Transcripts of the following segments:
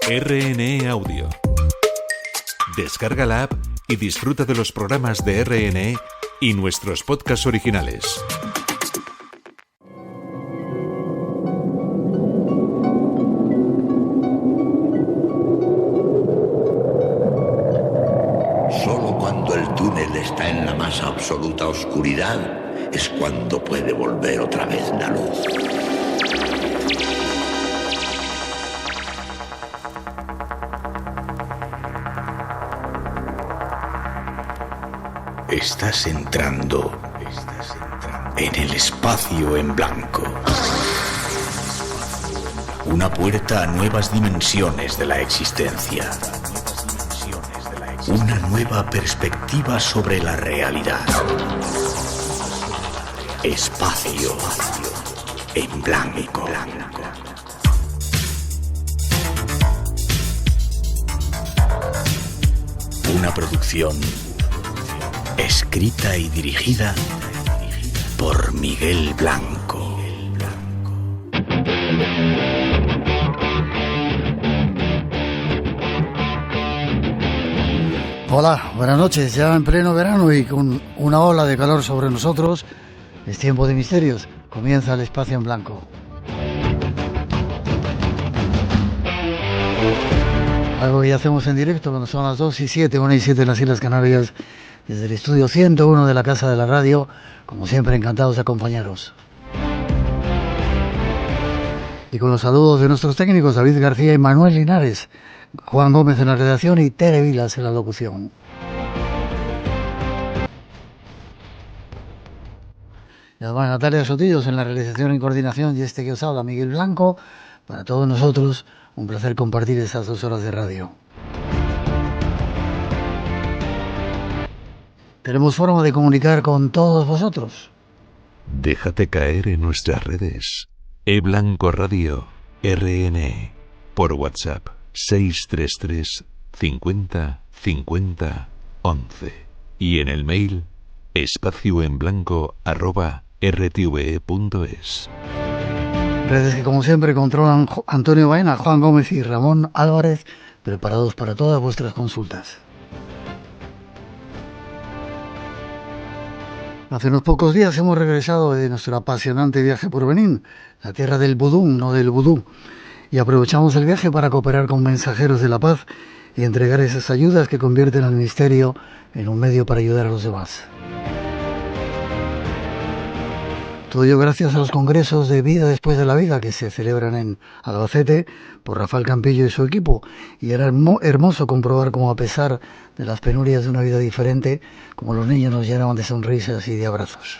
RNE Audio. Descarga la app y disfruta de los programas de RNE y nuestros podcasts originales. Solo cuando el túnel está en la más absoluta oscuridad es cuando puede volver otra vez la luz. Estás entrando en el espacio en blanco. Una puerta a nuevas dimensiones de la existencia. Una nueva perspectiva sobre la realidad. Espacio en blanco. Una producción escrita y dirigida por Miguel Blanco. Hola, buenas noches. Ya en pleno verano y con una ola de calor sobre nosotros, es tiempo de misterios. Comienza el espacio en blanco. Algo que ya hacemos en directo cuando son las 2:07, 1:07 en las Islas Canarias, desde el estudio 101 de la Casa de la Radio, como siempre encantados de acompañaros. Y con los saludos de nuestros técnicos David García y Manuel Linares, Juan Gómez en la redacción y Tere Vilas en la locución. Y además Natalia Sotillos en la realización y coordinación y este que os habla, Miguel Blanco. Para todos nosotros, un placer compartir estas 2 horas de radio. Tenemos forma de comunicar con todos vosotros. Déjate caer en nuestras redes. eBlanco Radio RNE por WhatsApp 633 50 50 11 y en el mail espacioenblanco@rtve.es. Redes que como siempre controlan Antonio Baena, Juan Gómez y Ramón Álvarez, preparados para todas vuestras consultas. Hace unos pocos días hemos regresado de nuestro apasionante viaje por Benín, la tierra del vudú, no del vudú, y aprovechamos el viaje para cooperar con mensajeros de la paz y entregar esas ayudas que convierten al misterio en un medio para ayudar a los demás. Todo ello gracias a los congresos de Vida Después de la Vida que se celebran en Albacete por Rafael Campillo y su equipo, y era hermoso comprobar cómo a pesar de las penurias de una vida diferente, como los niños nos llenaban de sonrisas y de abrazos.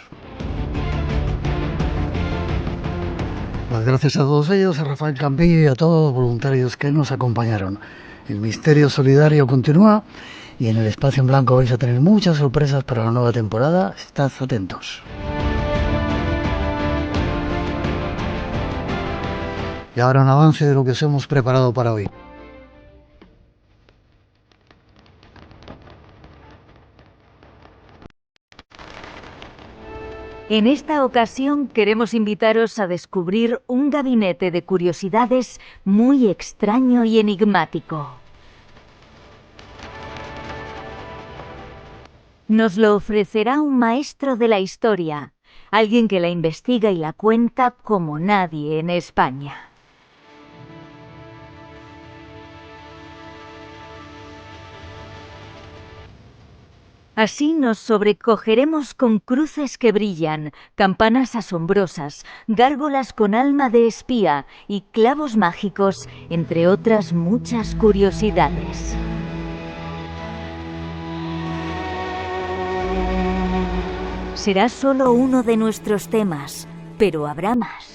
Las gracias a todos ellos, a Rafael Campillo y a todos los voluntarios que nos acompañaron. El misterio solidario continúa y en el espacio en blanco vais a tener muchas sorpresas para la nueva temporada. Estad atentos. Y ahora un avance de lo que os hemos preparado para hoy. En esta ocasión queremos invitaros a descubrir un gabinete de curiosidades muy extraño y enigmático. Nos lo ofrecerá un maestro de la historia, alguien que la investiga y la cuenta como nadie en España. Así nos sobrecogeremos con cruces que brillan, campanas asombrosas, gárgolas con alma de espía y clavos mágicos, entre otras muchas curiosidades. Será solo uno de nuestros temas, pero habrá más.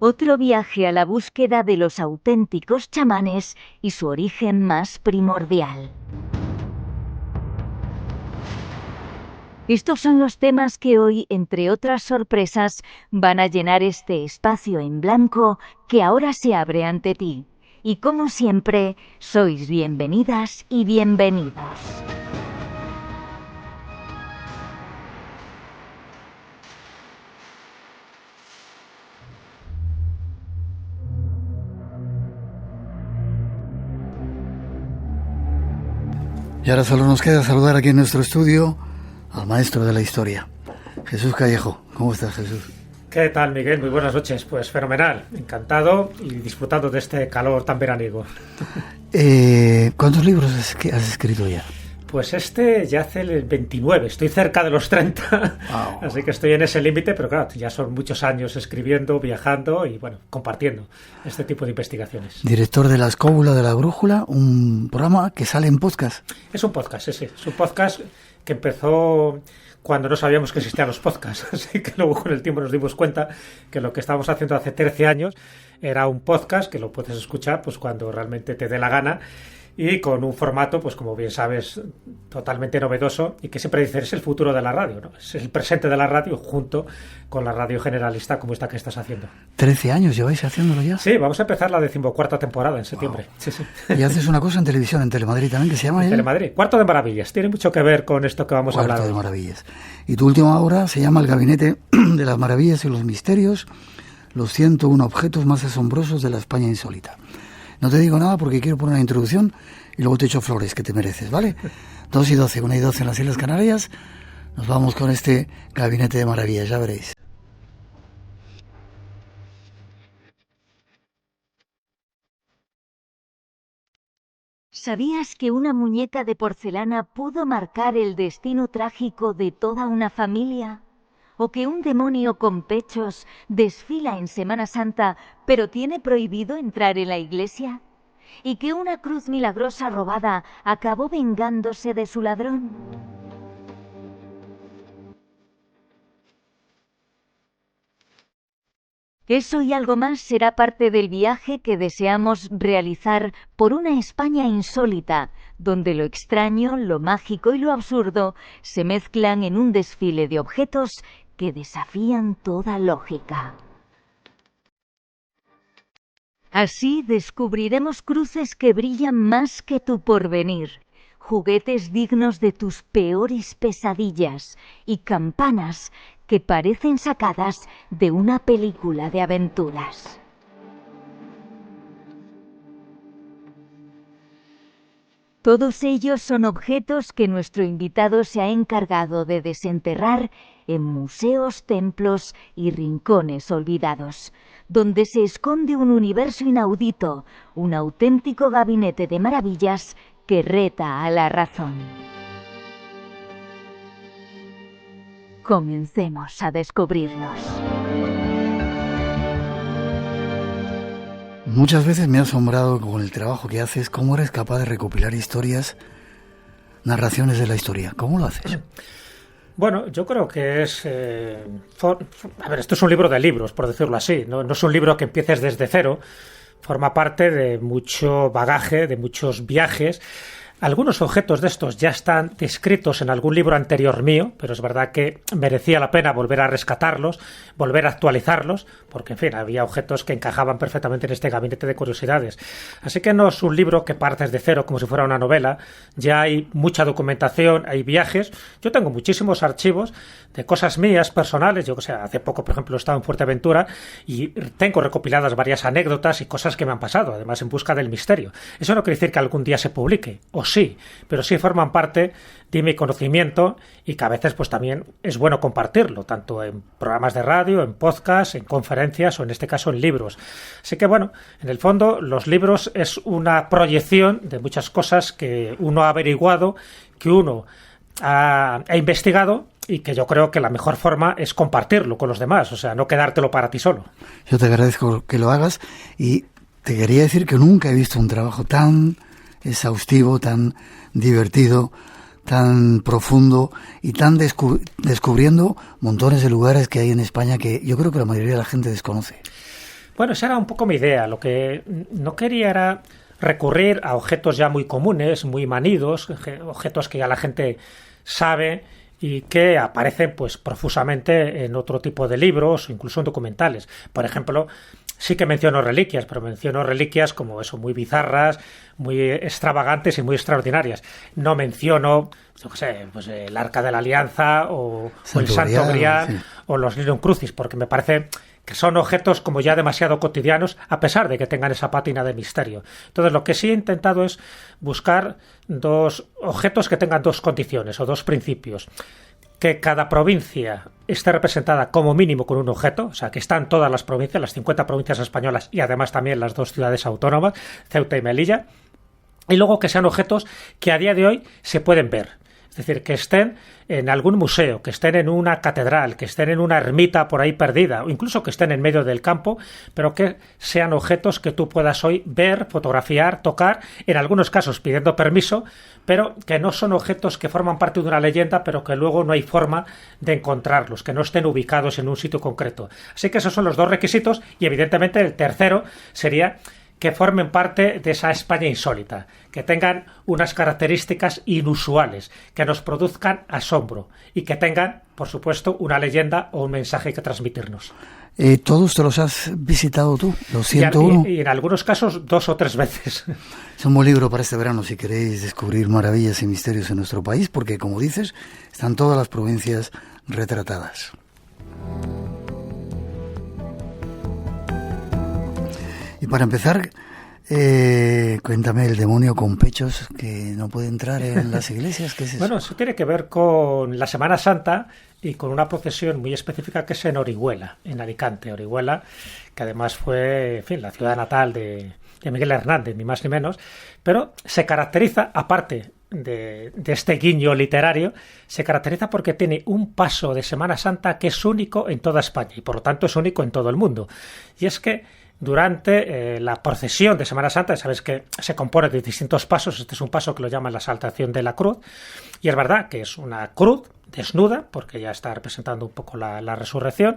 Otro viaje a la búsqueda de los auténticos chamanes y su origen más primordial. Estos son los temas que hoy, entre otras sorpresas, van a llenar este espacio en blanco que ahora se abre ante ti. Y como siempre, sois bienvenidas y bienvenidos. Y ahora solo nos queda saludar aquí en nuestro estudio al maestro de la historia, Jesús Callejo. ¿Cómo estás, Jesús? ¿Qué tal, Miguel? Muy buenas noches. Pues fenomenal, encantado y disfrutando de este calor tan veraniego. ¿Cuántos libros has escrito ya? Pues este ya hace el 29, estoy cerca de los 30, wow. Así que estoy en ese límite, pero claro, ya son muchos años escribiendo, viajando y bueno, compartiendo este tipo de investigaciones. Director de La Escóbula de la Brújula, un programa que sale en podcast. Es un podcast, sí, es un podcast que empezó cuando no sabíamos que existían los podcasts, así que luego con el tiempo nos dimos cuenta que lo que estábamos haciendo hace 13 años era un podcast que lo puedes escuchar pues cuando realmente te dé la gana y con un formato, pues como bien sabes, totalmente novedoso y que siempre dices es el futuro de la radio, ¿no? Es el presente de la radio junto con la radio generalista como esta que estás haciendo. 13 años lleváis haciéndolo ya. Sí, vamos a empezar la 14ª temporada en septiembre. Wow. Sí, sí. Y haces una cosa en televisión, en Telemadrid también, que se llama... Telemadrid, Cuarto de Maravillas. Tiene mucho que ver con esto que vamos a hablar. Cuarto de Maravillas. Y tu última obra se llama El Gabinete de las Maravillas y los Misterios, los 101 objetos más asombrosos de la España insólita. No te digo nada porque quiero poner una introducción y luego te echo flores que te mereces, ¿vale? 2:12, 1:12 en las Islas Canarias. Nos vamos con este Gabinete de Maravillas, ya veréis. ¿Sabías que una muñeca de porcelana pudo marcar el destino trágico de toda una familia? ¿O que un demonio con pechos desfila en Semana Santa, pero tiene prohibido entrar en la iglesia? ¿Y que una cruz milagrosa robada acabó vengándose de su ladrón? Eso y algo más será parte del viaje que deseamos realizar por una España insólita, donde lo extraño, lo mágico y lo absurdo se mezclan en un desfile de objetos que desafían toda lógica. Así descubriremos cruces que brillan más que tu porvenir, juguetes dignos de tus peores pesadillas y campanas que parecen sacadas de una película de aventuras. Todos ellos son objetos que nuestro invitado se ha encargado de desenterrar en museos, templos y rincones olvidados, donde se esconde un universo inaudito, un auténtico gabinete de maravillas que reta a la razón. Comencemos a descubrirlos. Muchas veces me ha asombrado con el trabajo que haces, cómo eres capaz de recopilar historias, narraciones de la historia. ¿Cómo lo haces? Bueno, yo creo que es... a ver, esto es un libro de libros, por decirlo así. No es un libro que empieces desde cero. Forma parte de mucho bagaje, de muchos viajes. Algunos objetos de estos ya están descritos en algún libro anterior mío, pero es verdad que merecía la pena volver a rescatarlos, volver a actualizarlos, porque, en fin, había objetos que encajaban perfectamente en este gabinete de curiosidades. Así que no es un libro que partes de cero como si fuera una novela, ya hay mucha documentación, hay viajes. Yo tengo muchísimos archivos de cosas mías, personales. Yo, o sea, hace poco, por ejemplo, he estado en Fuerteventura y tengo recopiladas varias anécdotas y cosas que me han pasado, además en busca del misterio. Eso no quiere decir que algún día se publique, o sí, pero sí forman parte de mi conocimiento y que a veces pues también es bueno compartirlo, tanto en programas de radio, en podcast, en conferencias o en este caso en libros. Así que bueno, en el fondo los libros es una proyección de muchas cosas que uno ha averiguado, que uno ha investigado y que yo creo que la mejor forma es compartirlo con los demás, o sea, no quedártelo para ti solo. Yo te agradezco que lo hagas y te quería decir que nunca he visto un trabajo tan exhaustivo, tan divertido, tan profundo y tan descubriendo montones de lugares que hay en España que yo creo que la mayoría de la gente desconoce. Bueno, esa era un poco mi idea. Lo que no quería era recurrir a objetos ya muy comunes, muy manidos, objetos que ya la gente sabe y que aparecen pues profusamente en otro tipo de libros o incluso en documentales. Por ejemplo, sí que menciono reliquias, pero menciono reliquias como eso, muy bizarras, muy extravagantes y muy extraordinarias. No menciono, yo qué sé, pues el Arca de la Alianza o el Santo Grial, sí, o los Lignum Crucis, porque me parece que son objetos como ya demasiado cotidianos, a pesar de que tengan esa pátina de misterio. Entonces, lo que sí he intentado es buscar dos objetos que tengan dos condiciones o dos principios. Que cada provincia esté representada como mínimo con un objeto, o sea, que están todas las provincias, las 50 provincias españolas y además también las 2 ciudades autónomas, Ceuta y Melilla, y luego que sean objetos que a día de hoy se pueden ver. Es decir, que estén en algún museo, que estén en una catedral, que estén en una ermita por ahí perdida, o incluso que estén en medio del campo, pero que sean objetos que tú puedas hoy ver, fotografiar, tocar, en algunos casos pidiendo permiso, pero que no son objetos que forman parte de una leyenda, pero que luego no hay forma de encontrarlos, que no estén ubicados en un sitio concreto. Así que esos son los 2 requisitos, y evidentemente el tercero sería que formen parte de esa España insólita, que tengan unas características inusuales, que nos produzcan asombro y que tengan, por supuesto, una leyenda o un mensaje que transmitirnos. ¿Todos te los has visitado tú, los 101? Y en algunos casos 2 o 3 veces. Es un buen libro para este verano si queréis descubrir maravillas y misterios en nuestro país, porque, como dices, están todas las provincias retratadas. Y para empezar, cuéntame, el demonio con pechos que no puede entrar en las iglesias, ¿qué es eso? Bueno, eso tiene que ver con la Semana Santa y con una procesión muy específica que es en Orihuela, en Alicante. Orihuela, que además fue, en fin, la ciudad natal de Miguel Hernández, ni más ni menos, pero se caracteriza, aparte de este guiño literario, se caracteriza porque tiene un paso de Semana Santa que es único en toda España y por lo tanto es único en todo el mundo. Y es que durante la procesión de Semana Santa, sabes que se compone de distintos pasos, este es un paso que lo llaman la Exaltación de la Cruz, y es verdad que es una cruz desnuda, porque ya está representando un poco la resurrección,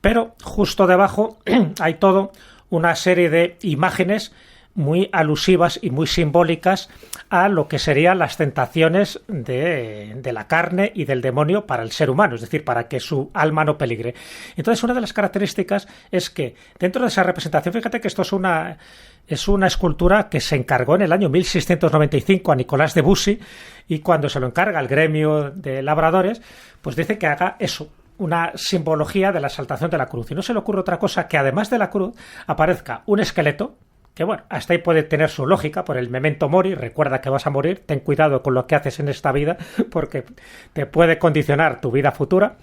pero justo debajo hay toda una serie de imágenes muy alusivas y muy simbólicas a lo que serían las tentaciones de la carne y del demonio para el ser humano, es decir, para que su alma no peligre. Entonces, una de las características es que dentro de esa representación, fíjate que esto es una escultura que se encargó en el año 1695 a Nicolás de Bussy, y cuando se lo encarga el gremio de labradores, pues dice que haga eso, una simbología de la exaltación de la cruz. Y no se le ocurre otra cosa que además de la cruz aparezca un esqueleto, que bueno, hasta ahí puede tener su lógica por el memento mori, recuerda que vas a morir, ten cuidado con lo que haces en esta vida porque te puede condicionar tu vida futura,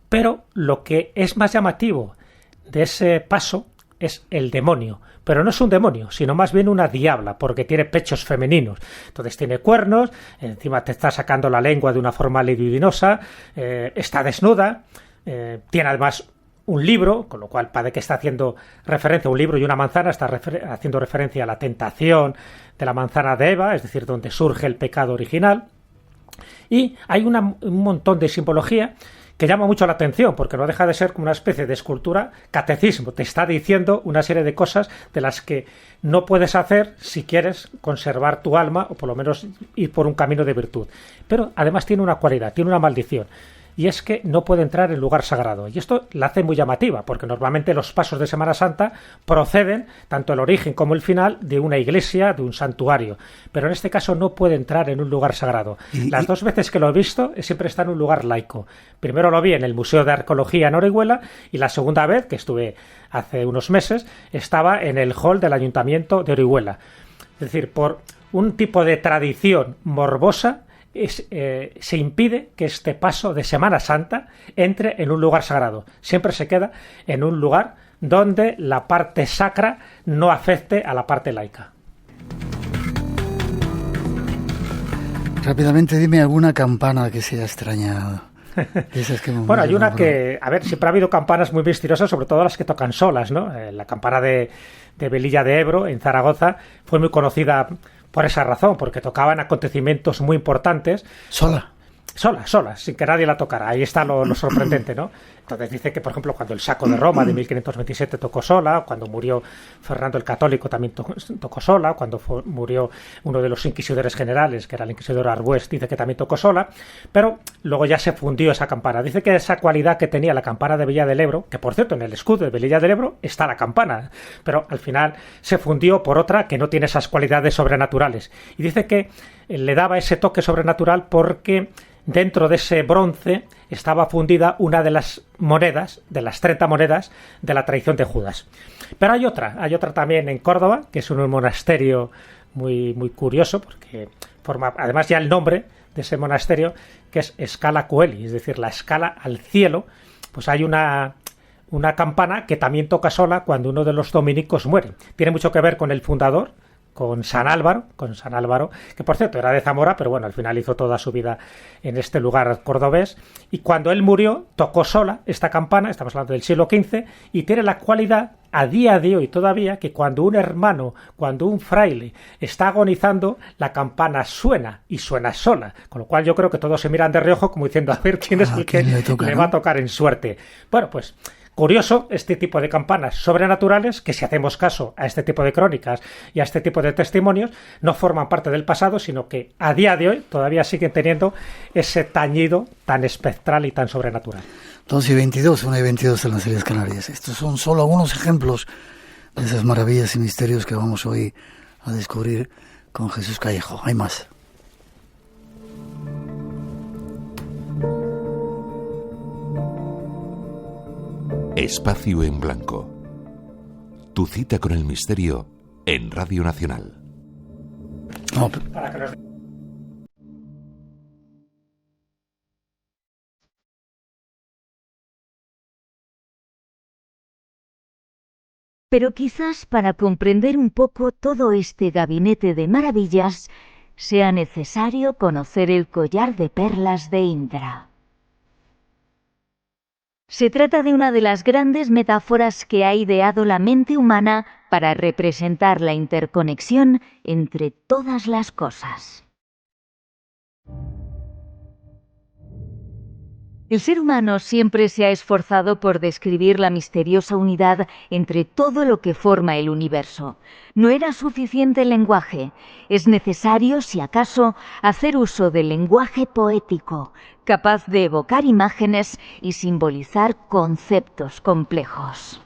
pero lo que es más llamativo de ese paso es el demonio, pero no es un demonio, sino más bien una diabla, porque tiene pechos femeninos, entonces tiene cuernos, encima te está sacando la lengua de una forma libidinosa, está desnuda, tiene además un libro, con lo cual parece que está haciendo referencia a un libro y una manzana, está haciendo referencia a la tentación de la manzana de Eva, es decir, donde surge el pecado original, y hay un montón de simbología que llama mucho la atención, porque no deja de ser como una especie de escultura catecismo, te está diciendo una serie de cosas de las que no puedes hacer si quieres conservar tu alma, o por lo menos ir por un camino de virtud. Pero además tiene una cualidad, tiene una maldición, y es que no puede entrar en lugar sagrado. Y esto la hace muy llamativa, porque normalmente los pasos de Semana Santa proceden, tanto el origen como el final, de una iglesia, de un santuario. Pero en este caso no puede entrar en un lugar sagrado. Las 2 veces que lo he visto, siempre está en un lugar laico. Primero lo vi en el Museo de Arqueología en Orihuela, y la segunda vez, que estuve hace unos meses, estaba en el hall del Ayuntamiento de Orihuela. Es decir, por un tipo de tradición morbosa, se impide que este paso de Semana Santa entre en un lugar sagrado. Siempre se queda en un lugar donde la parte sacra no afecte a la parte laica. Rápidamente dime alguna campana que sea extraña. Bueno, hay una que, a ver, siempre ha habido campanas muy misteriosas, sobre todo las que tocan solas, ¿no? La campana de Velilla de Ebro, en Zaragoza, fue muy conocida por esa razón, porque tocaban acontecimientos muy importantes. ¿Sola? Sola, sin que nadie la tocara. Ahí está lo sorprendente, ¿no? Entonces dice que, por ejemplo, cuando el saco de Roma de 1527 tocó sola, cuando murió Fernando el Católico también tocó sola, cuando murió uno de los inquisidores generales, que era el inquisidor Arbues, dice que también tocó sola, pero luego ya se fundió esa campana. Dice que esa cualidad que tenía la campana de Velilla del Ebro, que por cierto en el escudo de Velilla del Ebro está la campana, pero al final se fundió por otra que no tiene esas cualidades sobrenaturales. Y dice que le daba ese toque sobrenatural porque dentro de ese bronce estaba fundida una de las monedas, de las 30 monedas de la tradición de Judas. Pero hay otra también en Córdoba, que es un monasterio muy, muy curioso, porque además ya el nombre de ese monasterio, que es Scala Coeli, es decir, la escala al cielo, pues hay una campana que también toca sola cuando uno de los dominicos muere. Tiene mucho que ver con el fundador, con San Álvaro, que por cierto era de Zamora, pero bueno, al final hizo toda su vida en este lugar cordobés, y cuando él murió tocó sola esta campana, estamos hablando del siglo XV, y tiene la cualidad a día de hoy todavía que cuando un fraile está agonizando, la campana suena, y suena sola, con lo cual yo creo que todos se miran de reojo como diciendo a ver quién es el que le va a tocar en suerte. Bueno, pues curioso este tipo de campanas sobrenaturales que, si hacemos caso a este tipo de crónicas y a este tipo de testimonios, no forman parte del pasado, sino que a día de hoy todavía siguen teniendo ese tañido tan espectral y tan sobrenatural. 12:22, 1:22 en las Islas Canarias. Estos son solo algunos ejemplos de esas maravillas y misterios que vamos hoy a descubrir con Jesús Callejo. Hay más. Espacio en Blanco. Tu cita con el misterio en Radio Nacional. No, Pero quizás para comprender un poco todo este gabinete de maravillas sea necesario conocer el collar de perlas de Indra. Se trata de una de las grandes metáforas que ha ideado la mente humana para representar la interconexión entre todas las cosas. El ser humano siempre se ha esforzado por describir la misteriosa unidad entre todo lo que forma el universo. No era suficiente el lenguaje. Es necesario, si acaso, hacer uso del lenguaje poético, capaz de evocar imágenes y simbolizar conceptos complejos.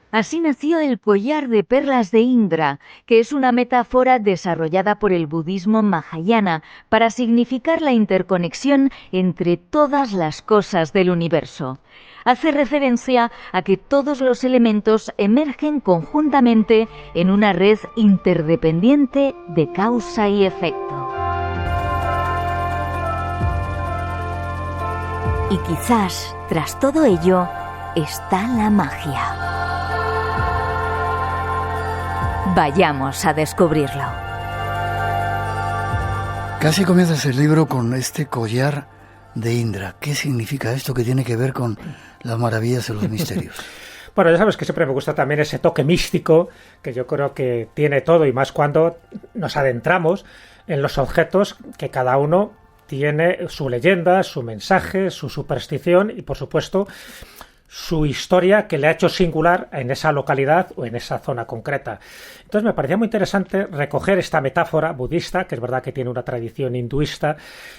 Así nació el collar de perlas de Indra, que es una metáfora desarrollada por el budismo mahayana para significar la interconexión entre todas las cosas del universo. Hace referencia a que todos los elementos emergen conjuntamente en una red interdependiente de causa y efecto. Y quizás, tras todo ello, está la magia. Vayamos a descubrirlo. Casi comienzas el libro con este collar de Indra. ¿Qué significa esto que tiene que ver con las maravillas y los misterios? Bueno, ya sabes que siempre me gusta también ese toque místico que yo creo que tiene todo, y más cuando nos adentramos en los objetos que cada uno tiene su leyenda, su mensaje, su superstición y, por supuesto, su historia que le ha hecho singular en esa localidad o en esa zona concreta. Entonces me parecía muy interesante recoger esta metáfora budista, que es verdad que tiene una tradición hinduista,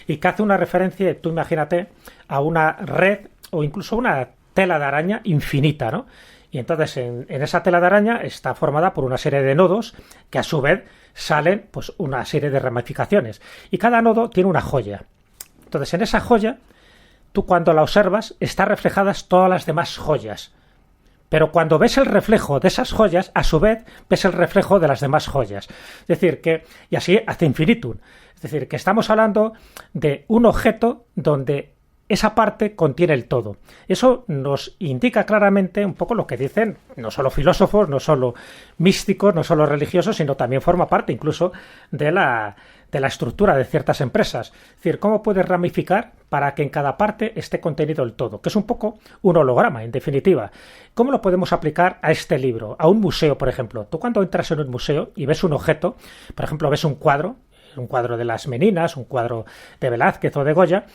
y que hace una referencia, tú imagínate, a una red o incluso una tela de araña infinita, ¿no? Y entonces en esa tela de araña está formada por una serie de nodos que a su vez salen pues una serie de ramificaciones. Y cada nodo tiene una joya. Entonces en esa joya, tú cuando la observas, están reflejadas todas las demás joyas. Pero cuando ves el reflejo de esas joyas, a su vez ves el reflejo de las demás joyas. Es decir, que, y así hace infinitum. Es decir, que estamos hablando de un objeto donde esa parte contiene el todo. Eso nos indica claramente un poco lo que dicen no solo filósofos, no solo místicos, no solo religiosos, sino también forma parte incluso de la estructura de ciertas empresas. Es decir, cómo puedes ramificar para que en cada parte esté contenido el todo, que es un poco un holograma, en definitiva. ¿Cómo lo podemos aplicar a este libro? A un museo, por ejemplo. Tú cuando entras en un museo y ves un objeto, por ejemplo, ves un cuadro de las Meninas, un cuadro de Velázquez o de Goya.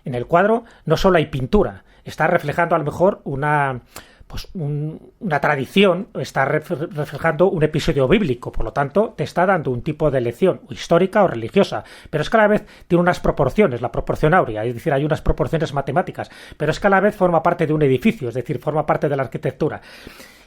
En el cuadro no solo hay pintura, está reflejando a lo mejor una tradición, está reflejando un episodio bíblico, por lo tanto te está dando un tipo de lección histórica o religiosa, pero es que a la vez tiene unas proporciones, la proporción áurea, es decir, hay unas proporciones matemáticas, pero es que a la vez forma parte de un edificio, es decir, forma parte de la arquitectura.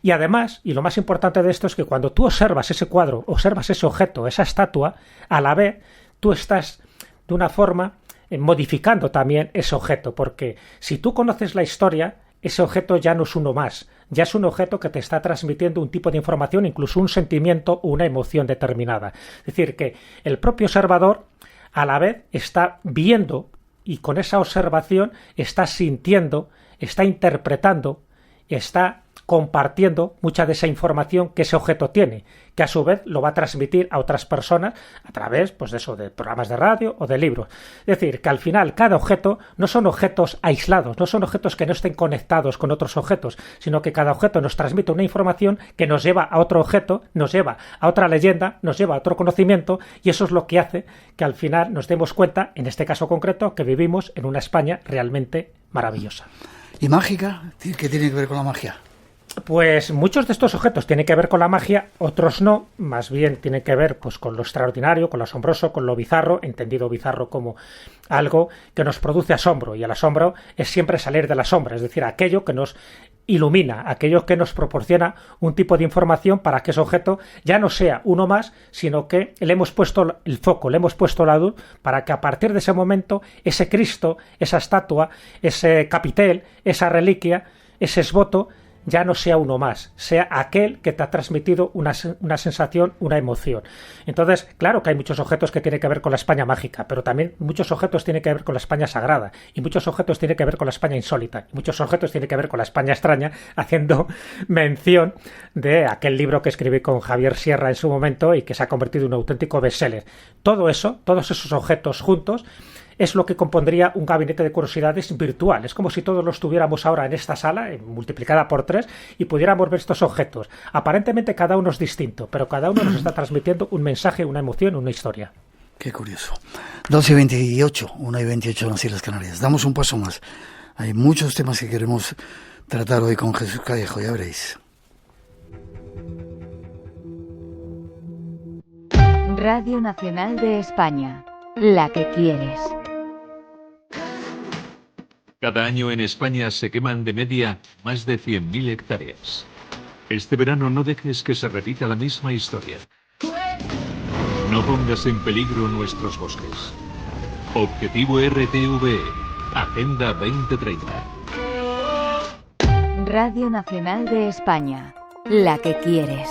Y además, y lo más importante de esto es que cuando tú observas ese cuadro, observas ese objeto, esa estatua, a la vez tú estás de una forma modificando también ese objeto, porque si tú conoces la historia, ese objeto ya no es uno más, ya es un objeto que te está transmitiendo un tipo de información, incluso un sentimiento o una emoción determinada. Es decir, que el propio observador a la vez está viendo y con esa observación está sintiendo, está interpretando, está compartiendo mucha de esa información que ese objeto tiene, que a su vez lo va a transmitir a otras personas a través, pues, de programas de radio o de libros. Es decir, que al final cada objeto no son objetos aislados, no son objetos que no estén conectados con otros objetos, sino que cada objeto nos transmite una información que nos lleva a otro objeto, nos lleva a otra leyenda, nos lleva a otro conocimiento, y eso es lo que hace que al final nos demos cuenta, en este caso concreto, que vivimos en una España realmente maravillosa. ¿Y mágica? ¿Qué tiene que ver con la magia? Pues muchos de estos objetos tienen que ver con la magia, otros no, más bien tienen que ver, pues, con lo extraordinario, con lo asombroso, con lo bizarro, entendido bizarro como algo que nos produce asombro, y el asombro es siempre salir de la sombra, es decir, aquello que nos ilumina, aquello que nos proporciona un tipo de información para que ese objeto ya no sea uno más, sino que le hemos puesto el foco, le hemos puesto la luz para que a partir de ese momento ese Cristo, esa estatua, ese capitel, esa reliquia, ese esboto ya no sea uno más, sea aquel que te ha transmitido una sensación, una emoción. Entonces, claro que hay muchos objetos que tienen que ver con la España mágica, pero también muchos objetos tienen que ver con la España sagrada, y muchos objetos tienen que ver con la España insólita, y muchos objetos tienen que ver con la España extraña, haciendo mención de aquel libro que escribí con Javier Sierra en su momento y que se ha convertido en un auténtico bestseller. Todo eso, todos esos objetos juntos, es lo que compondría un gabinete de curiosidades virtual. Es como si todos los tuviéramos ahora en esta sala, multiplicada por 3, y pudiéramos ver estos objetos. Aparentemente cada uno es distinto, pero cada uno nos está transmitiendo un mensaje, una emoción, una historia. Qué curioso. 2:28, 1:28 en las Islas Canarias. Damos un paso más. Hay muchos temas que queremos tratar hoy con Jesús Callejo, ya veréis. Radio Nacional de España, la que quieres. Cada año en España se queman de media más de 100.000 hectáreas. Este verano no dejes que se repita la misma historia. No pongas en peligro nuestros bosques. Objetivo RTV, Agenda 2030. Radio Nacional de España, la que quieres.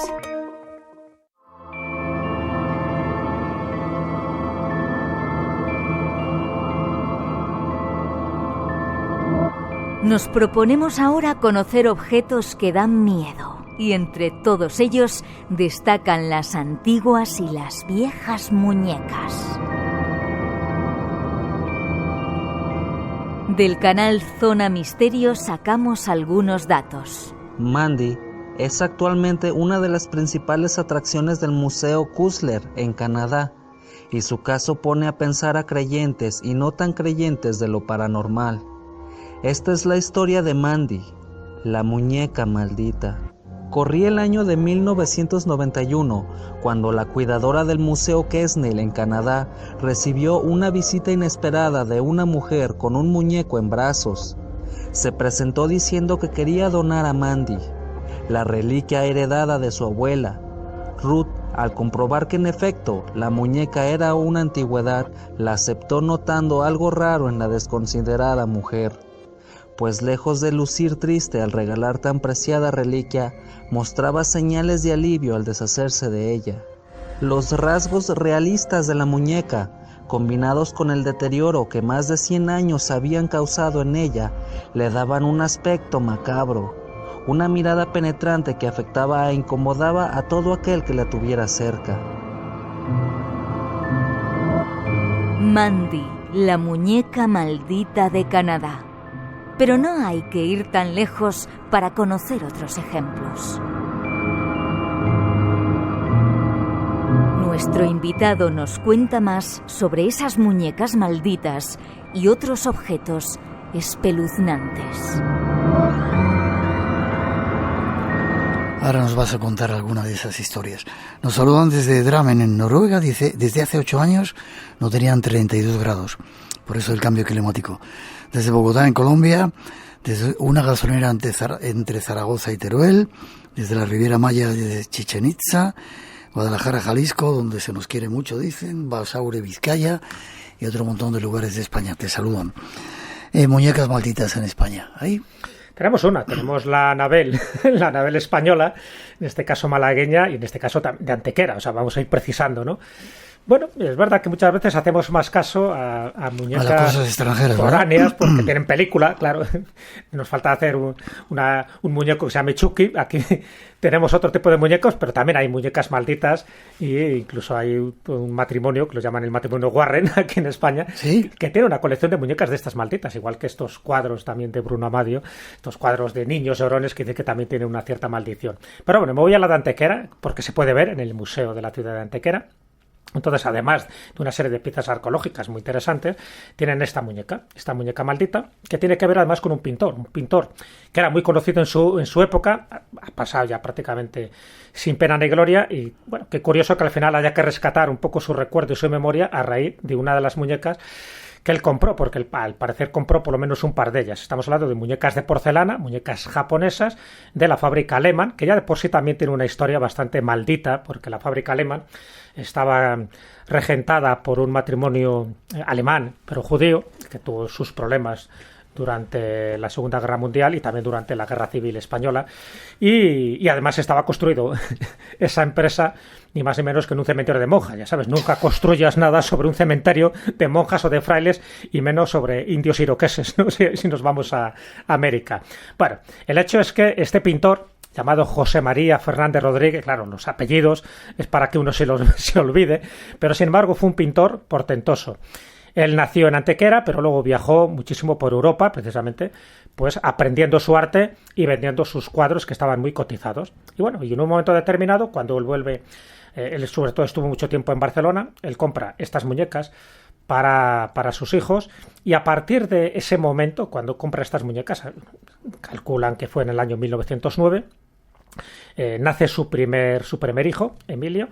Nos proponemos ahora conocer objetos que dan miedo, y entre todos ellos destacan las antiguas y las viejas muñecas. Del canal Zona Misterio sacamos algunos datos. Mandy es actualmente una de las principales atracciones del Museo Chrysler en Canadá, y su caso pone a pensar a creyentes y no tan creyentes de lo paranormal. Esta es la historia de Mandy, la muñeca maldita. Corría el año de 1991, cuando la cuidadora del Museo Quesnel en Canadá recibió una visita inesperada de una mujer con un muñeco en brazos. Se presentó diciendo que quería donar a Mandy, la reliquia heredada de su abuela. Ruth, al comprobar que en efecto la muñeca era una antigüedad, la aceptó notando algo raro en la desconsiderada mujer, pues lejos de lucir triste al regalar tan preciada reliquia, mostraba señales de alivio al deshacerse de ella. Los rasgos realistas de la muñeca, combinados con el deterioro que más de 100 años habían causado en ella, le daban un aspecto macabro, una mirada penetrante que afectaba e incomodaba a todo aquel que la tuviera cerca. Mandy, la muñeca maldita de Canadá. Pero no hay que ir tan lejos para conocer otros ejemplos. Nuestro invitado nos cuenta más sobre esas muñecas malditas y otros objetos espeluznantes. Ahora nos vas a contar alguna de esas historias. Nos saludan desde Drammen, en Noruega. Dice, desde hace 8 años no tenían 32 grados. Por eso el cambio climático. Desde Bogotá, en Colombia, desde una gasolinera entre Zaragoza y Teruel, desde la Riviera Maya de Chichén Itzá, Guadalajara, Jalisco, donde se nos quiere mucho, dicen, Basaure, Vizcaya, y otro montón de lugares de España te saludan. Muñecas malditas en España. ¿Ahí? Tenemos la Anabel, la Anabel española, en este caso malagueña y en este caso de Antequera, o sea, vamos a ir precisando, ¿no? Bueno, es verdad que muchas veces hacemos más caso a muñecas a las cosas extranjeras, foráneas, porque tienen película, claro. Nos falta hacer un muñeco que se llame Chucky. Aquí tenemos otro tipo de muñecos, pero también hay muñecas malditas e incluso hay un matrimonio que lo llaman el matrimonio Warren aquí en España, ¿sí? Que tiene una colección de muñecas de estas malditas, igual que estos cuadros también de Bruno Amadio, estos cuadros de niños llorones que dicen que también tienen una cierta maldición. Pero bueno, me voy a la de Antequera, porque se puede ver en el Museo de la Ciudad de Antequera. Entonces, además de una serie de piezas arqueológicas muy interesantes, tienen esta muñeca maldita, que tiene que ver además con un pintor que era muy conocido en su época, ha pasado ya prácticamente sin pena ni gloria, y bueno, qué curioso que al final haya que rescatar un poco su recuerdo y su memoria a raíz de una de las muñecas que él compró, porque al parecer compró por lo menos un par de ellas. Estamos hablando de muñecas de porcelana, muñecas japonesas de la fábrica Lehmann, que ya de por sí también tiene una historia bastante maldita, porque la fábrica Lehmann estaba regentada por un matrimonio alemán, pero judío, que tuvo sus problemas durante la Segunda Guerra Mundial y también durante la Guerra Civil Española, y además estaba construido esa empresa ni más ni menos que en un cementerio de monjas. Ya sabes, nunca construyas nada sobre un cementerio de monjas o de frailes, y menos sobre indios iroqueses, ¿no? Si nos vamos a América. Bueno, el hecho es que este pintor, llamado José María Fernández Rodríguez, claro, los apellidos es para que uno se olvide, pero sin embargo fue un pintor portentoso. Él nació en Antequera, pero luego viajó muchísimo por Europa, precisamente, pues aprendiendo su arte y vendiendo sus cuadros, que estaban muy cotizados. Y bueno, y en un momento determinado, cuando él vuelve, él sobre todo estuvo mucho tiempo en Barcelona, él compra estas muñecas para sus hijos, y a partir de ese momento, cuando compra estas muñecas, calculan que fue en el año 1909, nace su primer hijo, Emilio,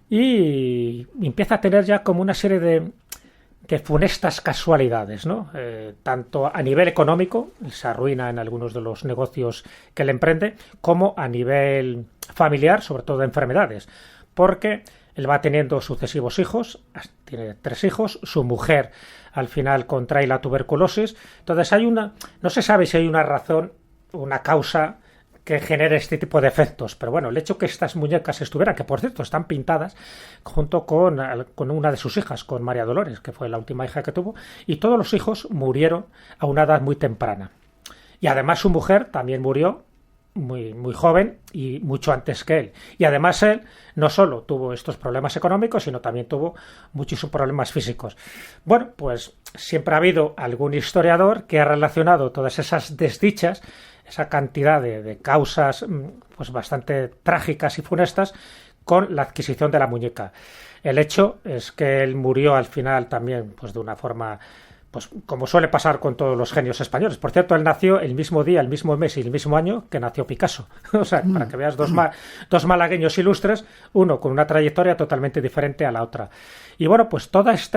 y empieza a tener ya como una serie de funestas casualidades, ¿no? Tanto a nivel económico, se arruina en algunos de los negocios que él emprende, como a nivel familiar, sobre todo de enfermedades, porque él va teniendo sucesivos hijos, tiene 3 hijos, su mujer al final contrae la tuberculosis. Entonces no se sabe si hay una razón, una causa que genere este tipo de efectos, pero bueno, el hecho que estas muñecas estuvieran, que por cierto están pintadas junto con una de sus hijas, con María Dolores, que fue la última hija que tuvo, y todos los hijos murieron a una edad muy temprana. Y además su mujer también murió muy, muy joven y mucho antes que él. Y además él no solo tuvo estos problemas económicos, sino también tuvo muchísimos problemas físicos. Bueno, pues siempre ha habido algún historiador que ha relacionado todas esas desdichas, esa cantidad de causas pues bastante trágicas y funestas, con la adquisición de la muñeca. El hecho es que él murió al final también pues de una forma, pues como suele pasar con todos los genios españoles. Por cierto, él nació el mismo día, el mismo mes y el mismo año que nació Picasso. O sea, para que veas dos malagueños ilustres, uno con una trayectoria totalmente diferente a la otra. Y bueno, pues todas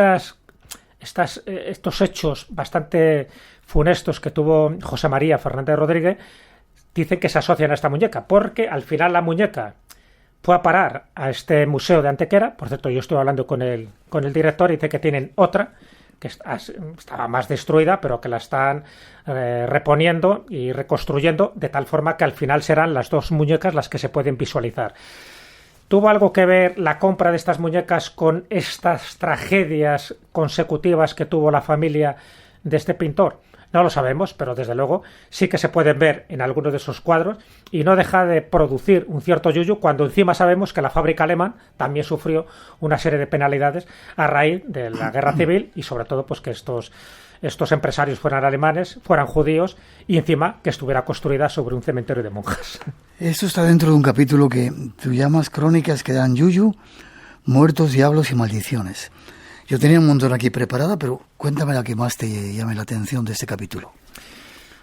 estos hechos bastante funestos que tuvo José María Fernández Rodríguez dicen que se asocian a esta muñeca, porque al final la muñeca fue a parar a este museo de Antequera. Por cierto, yo estoy hablando con el director y dice que tienen otra que estaba más destruida, pero que la están reponiendo y reconstruyendo de tal forma que al final serán las 2 muñecas las que se pueden visualizar. ¿Tuvo algo que ver la compra de estas muñecas con estas tragedias consecutivas que tuvo la familia de este pintor? No lo sabemos, pero desde luego sí que se pueden ver en algunos de esos cuadros, y no deja de producir un cierto yuyu cuando encima sabemos que la fábrica Lehmann también sufrió una serie de penalidades a raíz de la Guerra Civil, y sobre todo pues que estos empresarios fueran alemanes, fueran judíos, y encima que estuviera construida sobre un cementerio de monjas. Esto está dentro de un capítulo que tú llamas Crónicas que dan yuyu, muertos, diablos y maldiciones. Yo tenía un montón aquí preparada, pero cuéntame la que más te llame la atención de este capítulo.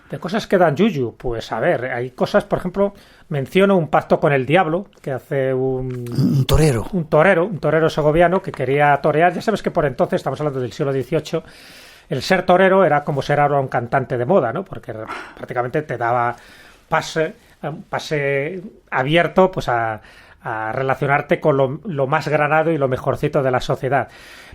De cosas que dan yuyu, pues a ver, hay cosas, por ejemplo, menciono un pacto con el diablo que hace un torero. Un torero segoviano que quería torear. Ya sabes que por entonces, estamos hablando del siglo XVIII, el ser torero era como ser ahora un cantante de moda, ¿no? Porque prácticamente te daba pase abierto pues a a relacionarte con lo más granado y lo mejorcito de la sociedad.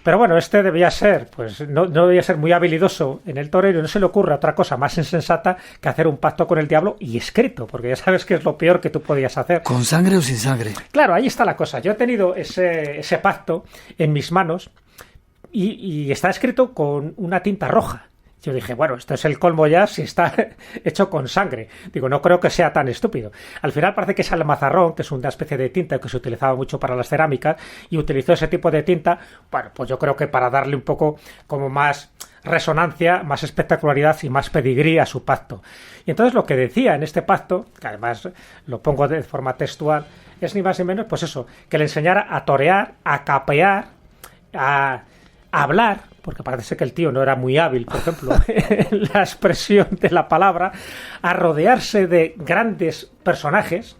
Pero bueno, este debía ser, pues no debía ser muy habilidoso en el torero, y no se le ocurre otra cosa más insensata que hacer un pacto con el diablo y escrito, porque ya sabes que es lo peor que tú podías hacer. ¿Con sangre o sin sangre? Claro, ahí está la cosa. Yo he tenido ese pacto en mis manos y está escrito con una tinta roja. Yo dije, bueno, esto es el colmo ya si está hecho con sangre. Digo, no creo que sea tan estúpido. Al final parece que es almazarrón, que es una especie de tinta que se utilizaba mucho para las cerámicas, y utilizó ese tipo de tinta, bueno, pues yo creo que para darle un poco como más resonancia, más espectacularidad y más pedigrí a su pacto. Y entonces lo que decía en este pacto, que además lo pongo de forma textual, es ni más ni menos, pues eso, que le enseñara a torear, a capear, a hablar, porque parece que el tío no era muy hábil, por ejemplo, en la expresión de la palabra, a rodearse de grandes personajes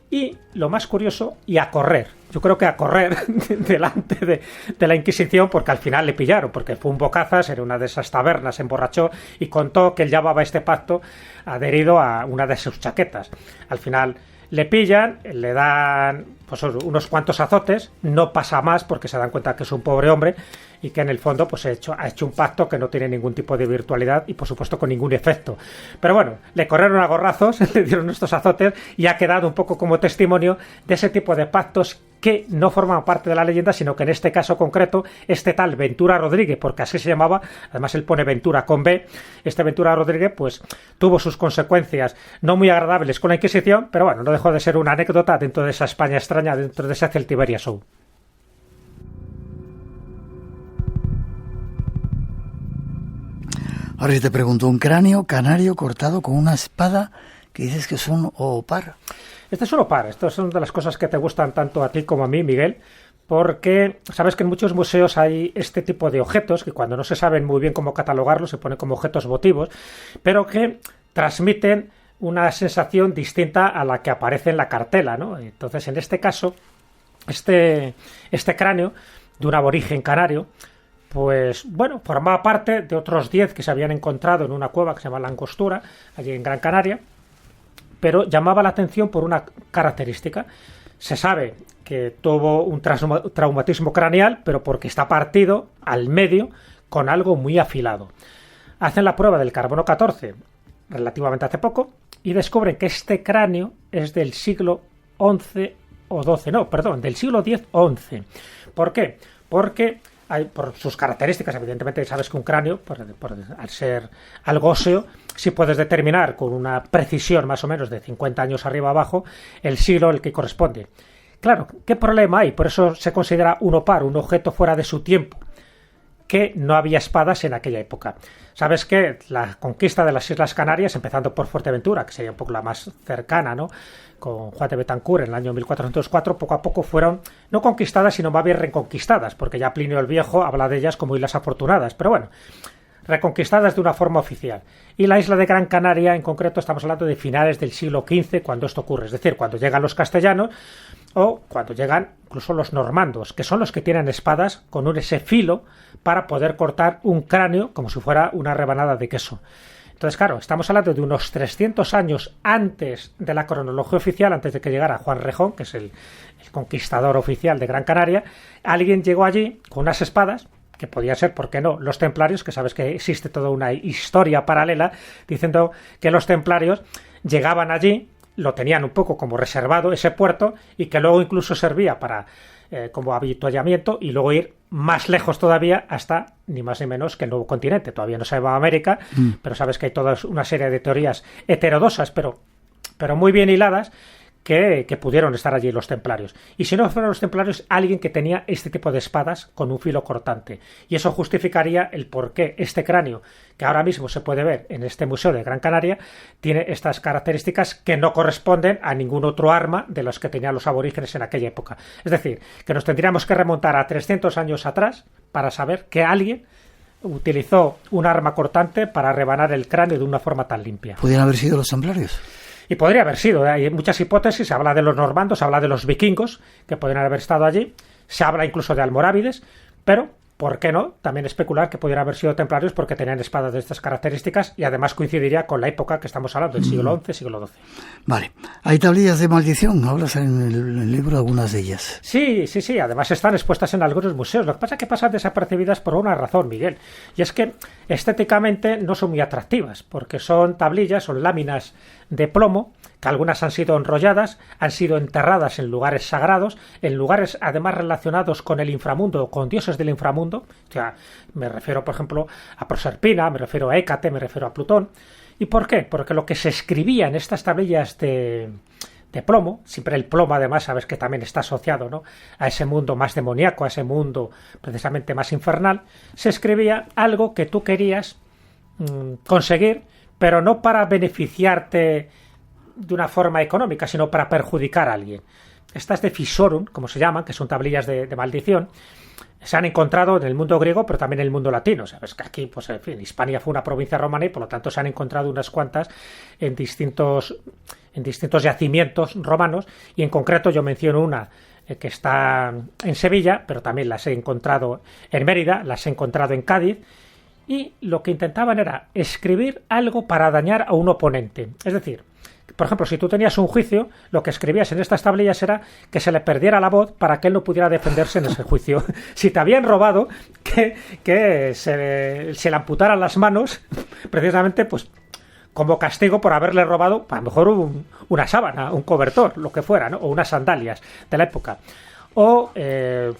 y, lo más curioso, y a correr. Yo creo que a correr delante de la Inquisición, porque al final le pillaron, porque fue un bocazas, en una de esas tabernas, se emborrachó y contó que él llevaba este pacto adherido a una de sus chaquetas. Al final le pillan, le dan pues unos cuantos azotes, no pasa más porque se dan cuenta que es un pobre hombre y que en el fondo pues ha hecho un pacto que no tiene ningún tipo de virtualidad y por supuesto con ningún efecto. Pero bueno, le corrieron a gorrazos, le dieron estos azotes y ha quedado un poco como testimonio de ese tipo de pactos que no forman parte de la leyenda, sino que en este caso concreto, este tal Ventura Rodríguez, porque así se llamaba, además él pone Ventura con B, este Ventura Rodríguez pues tuvo sus consecuencias no muy agradables con la Inquisición, pero bueno, no dejó de ser una anécdota dentro de esa España extraña, dentro de ese Celtiberia Show. Ahora si te pregunto, un cráneo canario cortado con una espada que dices que es un opar. Este es un opar, esto es una de las cosas que te gustan tanto a ti como a mí, Miguel, porque sabes que en muchos museos hay este tipo de objetos que cuando no se saben muy bien cómo catalogarlos se ponen como objetos votivos, pero que transmiten una sensación distinta a la que aparece en la cartela, ¿no? Entonces, en este caso, este cráneo de un aborigen canario, pues bueno, formaba parte de otros 10 que se habían encontrado en una cueva que se llama La Angostura, allí en Gran Canaria, pero llamaba la atención por una característica. Se sabe que tuvo un traumatismo craneal, pero porque está partido al medio con algo muy afilado. Hacen la prueba del carbono 14 relativamente hace poco y descubren que este cráneo es del siglo XI o XII, no, perdón, del siglo X o XI. ¿Por qué? Porque por sus características, evidentemente sabes que un cráneo, al ser algo óseo, sí puedes determinar con una precisión más o menos de 50 años arriba abajo el siglo al que corresponde. Claro, ¿qué problema hay? Por eso se considera un opar, un objeto fuera de su tiempo, que no había espadas en aquella época. Sabes que la conquista de las Islas Canarias, empezando por Fuerteventura, que sería un poco la más cercana, ¿no?, con Juan de Betancourt en el año 1404, poco a poco fueron no conquistadas, sino más bien reconquistadas, porque ya Plinio el Viejo habla de ellas como Islas Afortunadas, pero bueno, reconquistadas de una forma oficial. Y la isla de Gran Canaria, en concreto, estamos hablando de finales del siglo XV cuando esto ocurre, es decir, cuando llegan los castellanos o cuando llegan incluso los normandos, que son los que tienen espadas con ese filo para poder cortar un cráneo como si fuera una rebanada de queso. Entonces, claro, estamos hablando de unos 300 años antes de la cronología oficial, antes de que llegara Juan Rejón, que es el conquistador oficial de Gran Canaria. Alguien llegó allí con unas espadas, que podía ser, ¿por qué no?, los templarios, que sabes que existe toda una historia paralela diciendo que los templarios llegaban allí, lo tenían un poco como reservado ese puerto y que luego incluso servía para como avituallamiento y luego ir más lejos todavía hasta ni más ni menos que el nuevo continente. Todavía no se llama América, pero sabes que hay toda una serie de teorías heterodosas, pero muy bien hiladas, que pudieron estar allí los templarios. Y si no fueron los templarios, alguien que tenía este tipo de espadas con un filo cortante. Y eso justificaría el por qué este cráneo, que ahora mismo se puede ver en este museo de Gran Canaria, tiene estas características que no corresponden a ningún otro arma de los que tenían los aborígenes en aquella época. Es decir, que nos tendríamos que remontar a 300 años atrás para saber que alguien utilizó un arma cortante para rebanar el cráneo de una forma tan limpia. ¿Podrían haber sido los templarios? Y podría haber sido, hay muchas hipótesis, se habla de los normandos, se habla de los vikingos, que podrían haber estado allí, se habla incluso de almorávides, pero ¿por qué no? También especular que pudieran haber sido templarios porque tenían espadas de estas características y además coincidiría con la época que estamos hablando, del siglo XI, siglo XII. Vale. Hay tablillas de maldición, hablas en el libro algunas de ellas. Sí, además están expuestas en algunos museos. Lo que pasa es que pasan desapercibidas por una razón, Miguel, y es que estéticamente no son muy atractivas, porque son tablillas, son láminas de plomo, que algunas han sido enrolladas, han sido enterradas en lugares sagrados, en lugares además relacionados con el inframundo o con dioses del inframundo. O sea, me refiero, por ejemplo, a Proserpina, me refiero a Hécate, me refiero a Plutón. ¿Y por qué? Porque lo que se escribía en estas tablillas de plomo, siempre el plomo además sabes que también está asociado, ¿no?, a ese mundo más demoníaco, a ese mundo precisamente más infernal, se escribía algo que tú querías conseguir, pero no para beneficiarte de una forma económica, sino para perjudicar a alguien. Estas de Fisorum, como se llaman, que son tablillas de maldición, se han encontrado en el mundo griego, pero también en el mundo latino. Sabes que aquí, pues en fin, Hispania fue una provincia romana y por lo tanto se han encontrado unas cuantas en distintos yacimientos romanos, y en concreto yo menciono una que está en Sevilla, pero también las he encontrado en Mérida, las he encontrado en Cádiz, y lo que intentaban era escribir algo para dañar a un oponente. Es decir, por ejemplo, si tú tenías un juicio, lo que escribías en estas tablillas era que se le perdiera la voz para que él no pudiera defenderse en ese juicio. Si te habían robado, que se le amputaran las manos, precisamente pues como castigo por haberle robado, a lo mejor una sábana, un cobertor, lo que fuera, ¿no?, o unas sandalias de la época. O,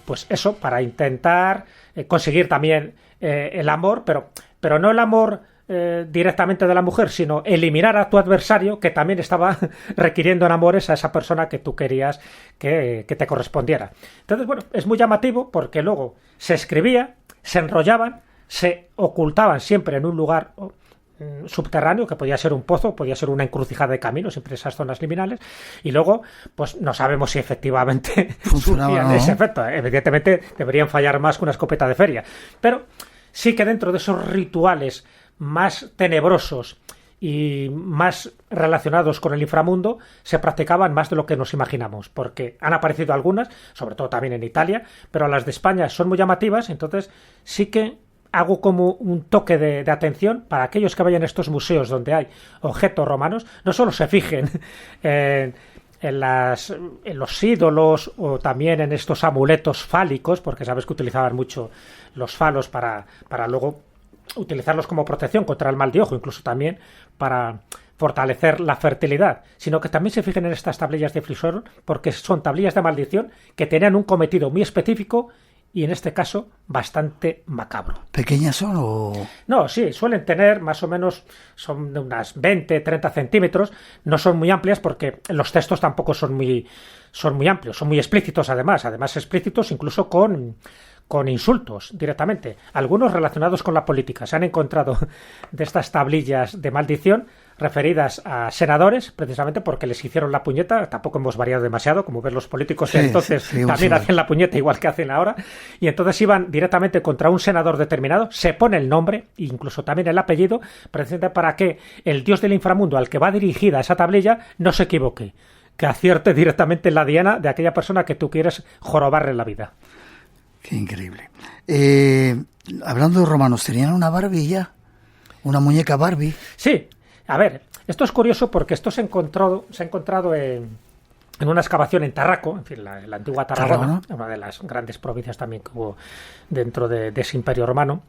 pues eso, para intentar conseguir también el amor, pero no el amor directamente de la mujer, sino eliminar a tu adversario, que también estaba requiriendo en amores a esa persona que tú querías que te correspondiera. Entonces, bueno, es muy llamativo porque luego se escribía, se enrollaban, se ocultaban siempre en un lugar subterráneo, que podía ser un pozo, podía ser una encrucijada de caminos, siempre esas zonas liminales, y luego pues no sabemos si efectivamente surgían ese efecto. Evidentemente deberían fallar más que una escopeta de feria, pero sí que dentro de esos rituales más tenebrosos y más relacionados con el inframundo se practicaban más de lo que nos imaginamos, porque han aparecido algunas, sobre todo también en Italia, pero las de España son muy llamativas. Entonces sí que hago como un toque de atención para aquellos que vayan a estos museos donde hay objetos romanos, no solo se fijen en los ídolos o también en estos amuletos fálicos, porque sabes que utilizaban mucho los falos para luego utilizarlos como protección contra el mal de ojo, incluso también para fortalecer la fertilidad, sino que también se fijen en estas tablillas de Fisorum, porque son tablillas de maldición que tenían un cometido muy específico y en este caso bastante macabro. ¿Pequeñas son o...? No, sí, suelen tener más o menos, son de unas 20, 30 centímetros, no son muy amplias porque los textos tampoco son muy amplios, son muy explícitos además explícitos incluso con insultos directamente, algunos relacionados con la política. Se han encontrado de estas tablillas de maldición referidas a senadores, precisamente porque les hicieron la puñeta. Tampoco hemos variado demasiado, como ven los políticos, sí, entonces también hacen la puñeta igual que hacen ahora, y entonces iban directamente contra un senador determinado, se pone el nombre, incluso también el apellido, precisamente para que el dios del inframundo al que va dirigida esa tablilla no se equivoque, que acierte directamente en la diana de aquella persona que tú quieres jorobarle la vida. Qué increíble. Hablando de romanos, ¿tenían una Barbie ya? ¿Una muñeca Barbie? Sí. A ver, esto es curioso porque esto se ha encontrado en una excavación en Tarraco, en fin, la antigua Tarragona, una de las grandes provincias también que hubo dentro de ese imperio romano.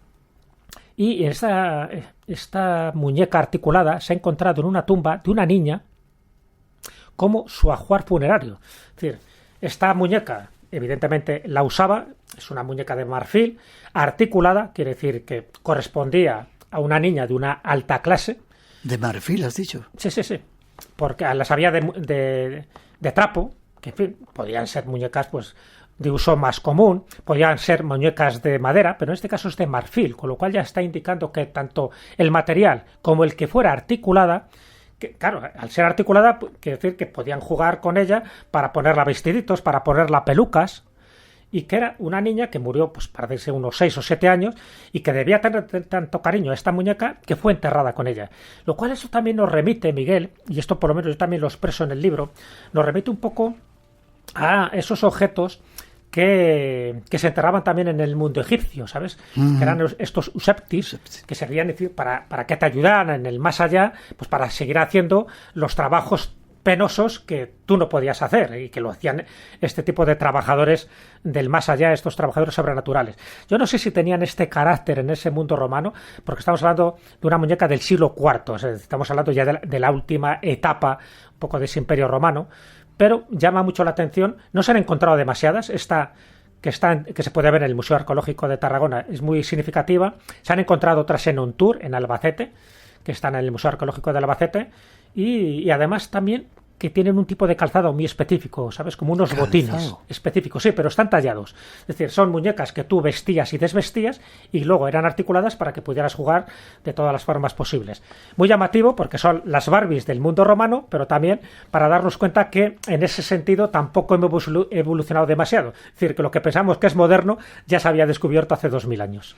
Y esta muñeca articulada se ha encontrado en una tumba de una niña como su ajuar funerario. Es decir, esta muñeca evidentemente la usaba, es una muñeca de marfil, articulada, quiere decir que correspondía a una niña de una alta clase. ¿De marfil has dicho? Sí, porque las había de trapo, que en fin, podían ser muñecas pues de uso más común, podían ser muñecas de madera, pero en este caso es de marfil, con lo cual ya está indicando que tanto el material como el que fuera articulada, que, claro, al ser articulada, quiere decir que podían jugar con ella para ponerla vestiditos, para ponerla pelucas, y que era una niña que murió, pues parece unos 6 o 7 años, y que debía tener tanto cariño a esta muñeca que fue enterrada con ella. Lo cual eso también nos remite, Miguel, y esto por lo menos yo también lo expreso en el libro, nos remite un poco a esos objetos que se enterraban también en el mundo egipcio, ¿sabes? Que eran estos useptis, que servían para que te ayudaran en el más allá, pues para seguir haciendo los trabajos penosos que tú no podías hacer y que lo hacían este tipo de trabajadores del más allá, estos trabajadores sobrenaturales. Yo no sé si tenían este carácter en ese mundo romano, porque estamos hablando de una muñeca del siglo IV, o sea, estamos hablando ya de la última etapa un poco de ese imperio romano, pero llama mucho la atención. No se han encontrado demasiadas. Esta que se puede ver en el Museo Arqueológico de Tarragona es muy significativa. Se han encontrado otras en Ontour, en Albacete, que están en el Museo Arqueológico de Albacete, y además también que tienen un tipo de calzado muy específico, ¿sabes? Como unos botines específicos, sí, pero están tallados. Es decir, son muñecas que tú vestías y desvestías y luego eran articuladas para que pudieras jugar de todas las formas posibles. Muy llamativo porque son las Barbies del mundo romano, pero también para darnos cuenta que en ese sentido tampoco hemos evolucionado demasiado. Es decir, que lo que pensamos que es moderno ya se había descubierto hace 2000 años.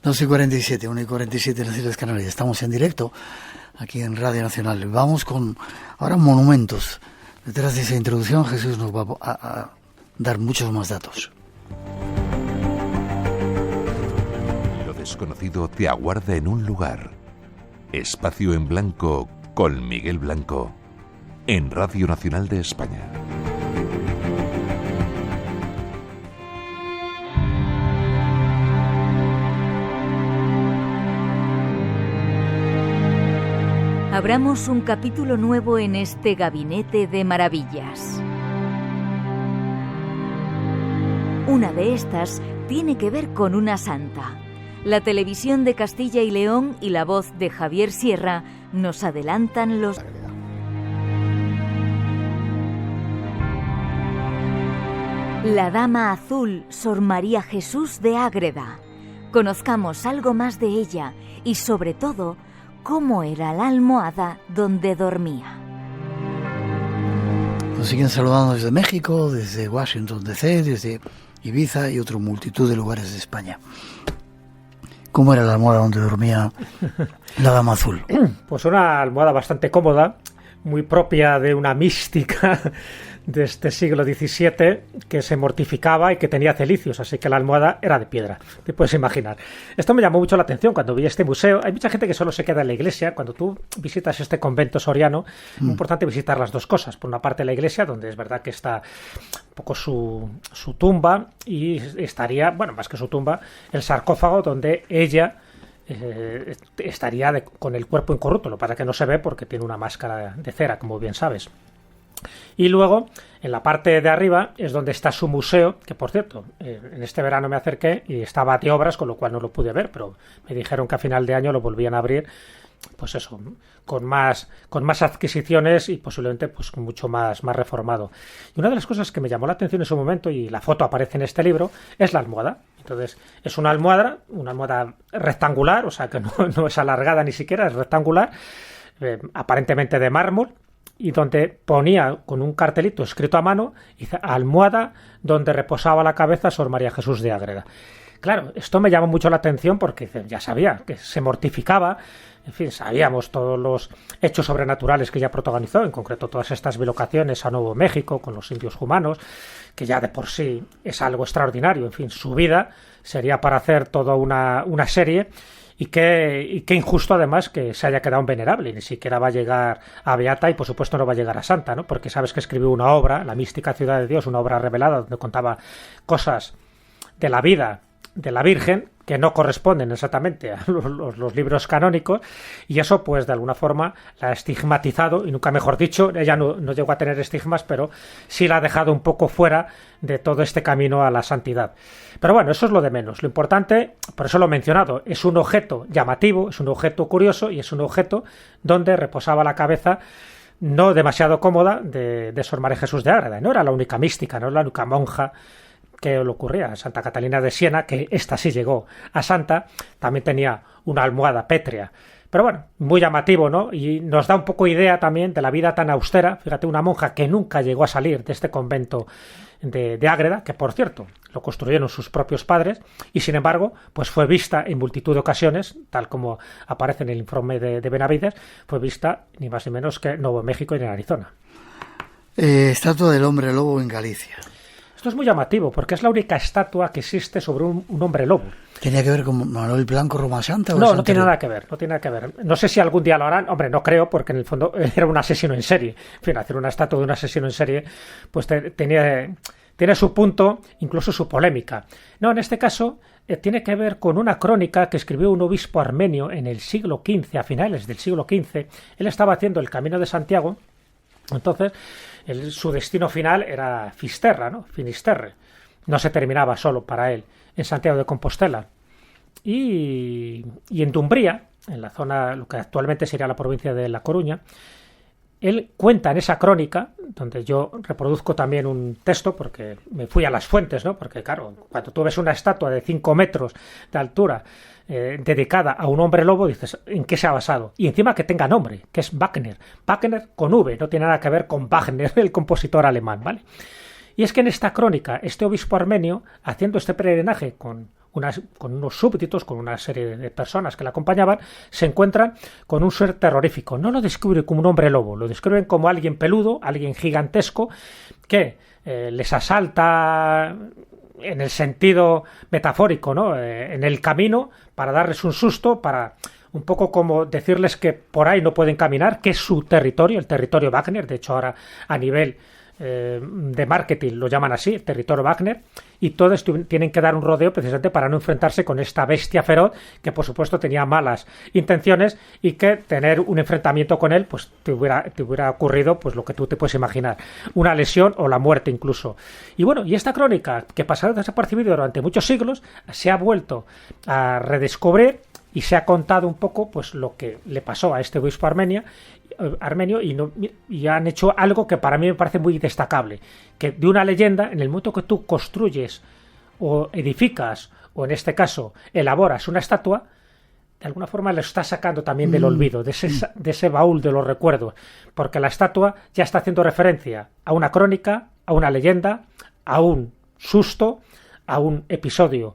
2:47, 1:47 en las Islas Canarias. Estamos en directo aquí en Radio Nacional. Vamos con ahora monumentos. Detrás de esa introducción, Jesús nos va a dar muchos más datos. Lo desconocido te aguarda en un lugar. Espacio en Blanco con Miguel Blanco en Radio Nacional de España. Abramos un capítulo nuevo en este gabinete de maravillas. Una de estas tiene que ver con una santa. La televisión de Castilla y León y la voz de Javier Sierra nos adelantan los... La Dama Azul, Sor María Jesús de Ágreda. Conozcamos algo más de ella y, sobre todo, cómo era la almohada donde dormía. Nos siguen saludando desde México, desde Washington DC, desde Ibiza y otra multitud de lugares de España. ¿Cómo era la almohada donde dormía la Dama Azul? Pues una almohada bastante cómoda, muy propia de una mística de este siglo XVII que se mortificaba y que tenía cilicios, así que la almohada era de piedra, te puedes imaginar. Esto me llamó mucho la atención cuando vi este museo. Hay mucha gente que solo se queda en la iglesia. Cuando tú visitas este convento soriano, es muy importante visitar las dos cosas. Por una parte la iglesia, donde es verdad que está un poco su tumba, y estaría, bueno, más que su tumba, el sarcófago donde ella estaría con el cuerpo incorrupto. Lo que pasa es que no se ve porque tiene una máscara de cera, como bien sabes. Y luego, en la parte de arriba, es donde está su museo, que por cierto, en este verano me acerqué y estaba de obras, con lo cual no lo pude ver, pero me dijeron que a final de año lo volvían a abrir, pues eso, con más adquisiciones y posiblemente pues mucho más reformado. Y una de las cosas que me llamó la atención en su momento, y la foto aparece en este libro, es la almohada. Entonces, es una almohada rectangular, o sea que no es alargada ni siquiera, es rectangular, aparentemente de mármol, y donde ponía con un cartelito escrito a mano, almohada donde reposaba la cabeza Sor María Jesús de Ágreda. Claro, esto me llamó mucho la atención porque ya sabía que se mortificaba. En fin, sabíamos todos los hechos sobrenaturales que ella protagonizó, en concreto todas estas bilocaciones a Nuevo México con los indios humanos, que ya de por sí es algo extraordinario. En fin, su vida sería para hacer toda una serie. Y qué injusto además que se haya quedado venerable, ni siquiera va a llegar a beata y por supuesto no va a llegar a santa, ¿no? Porque sabes que escribió una obra, La mística ciudad de Dios, una obra revelada donde contaba cosas de la vida de la Virgen que no corresponden exactamente a los libros canónicos, y eso pues de alguna forma la ha estigmatizado, y nunca mejor dicho. Ella no llegó a tener estigmas, pero sí la ha dejado un poco fuera de todo este camino a la santidad. Pero bueno, eso es lo de menos. Lo importante, por eso lo he mencionado, es un objeto llamativo, es un objeto curioso y es un objeto donde reposaba la cabeza no demasiado cómoda de Sor María Jesús de Ágreda. No era la única mística, no era la única monja que le ocurría. Santa Catalina de Siena, que esta sí llegó a santa, también tenía una almohada pétrea. Pero bueno, muy llamativo, ¿no? Y nos da un poco idea también de la vida tan austera. Fíjate, una monja que nunca llegó a salir de este convento de Ágreda, que por cierto lo construyeron sus propios padres, y sin embargo pues fue vista en multitud de ocasiones, tal como aparece en el informe de Benavides. Fue vista ni más ni menos que en Nuevo México y en Arizona. Estatua del hombre lobo en Galicia. Esto es muy llamativo, porque es la única estatua que existe sobre un hombre lobo. ¿Tenía que ver con Manuel Blanco Romasanta? No tiene nada que ver, no tiene nada que ver. No sé si algún día lo harán, hombre, no creo, porque en el fondo era un asesino en serie. En fin, hacer una estatua de un asesino en serie, pues tiene su punto, incluso su polémica. No, en este caso tiene que ver con una crónica que escribió un obispo armenio en el siglo XV, a finales del siglo XV. Él estaba haciendo el Camino de Santiago, entonces su destino final era Fisterra, ¿no? Finisterre. No se terminaba solo para él en Santiago de Compostela. Y en Dumbría, en la zona, lo que actualmente sería la provincia de La Coruña, él cuenta en esa crónica, donde yo reproduzco también un texto, porque me fui a las fuentes, ¿no? Porque claro, cuando tú ves una estatua de 5 metros de altura dedicada a un hombre lobo, dices, ¿en qué se ha basado? Y encima que tenga nombre, que es Wagner. Wagner con V, no tiene nada que ver con Wagner, el compositor alemán, ¿vale? Y es que en esta crónica, este obispo armenio, haciendo este peregrinaje con unos súbditos, con una serie de personas que le acompañaban, se encuentran con un ser terrorífico. No lo describen como un hombre lobo, lo describen como alguien peludo, alguien gigantesco, que les asalta en el sentido metafórico, ¿no? En el camino, para darles un susto, para un poco como decirles que por ahí no pueden caminar, que es su territorio, el territorio Wagner. De hecho, ahora a nivel de marketing lo llaman así, el territorio Wagner, y todos tienen que dar un rodeo precisamente para no enfrentarse con esta bestia feroz que por supuesto tenía malas intenciones, y que tener un enfrentamiento con él pues te hubiera ocurrido pues lo que tú te puedes imaginar, una lesión o la muerte incluso. Y bueno, y esta crónica, que pasó desapercibida durante muchos siglos, se ha vuelto a redescubrir y se ha contado un poco pues lo que le pasó a este obispo armenio, y han hecho algo que para mí me parece muy destacable, que de una leyenda, en el momento que tú construyes o edificas, o en este caso elaboras una estatua, de alguna forma lo estás sacando también del olvido, de ese baúl de los recuerdos, porque la estatua ya está haciendo referencia a una crónica, a una leyenda, a un susto, a un episodio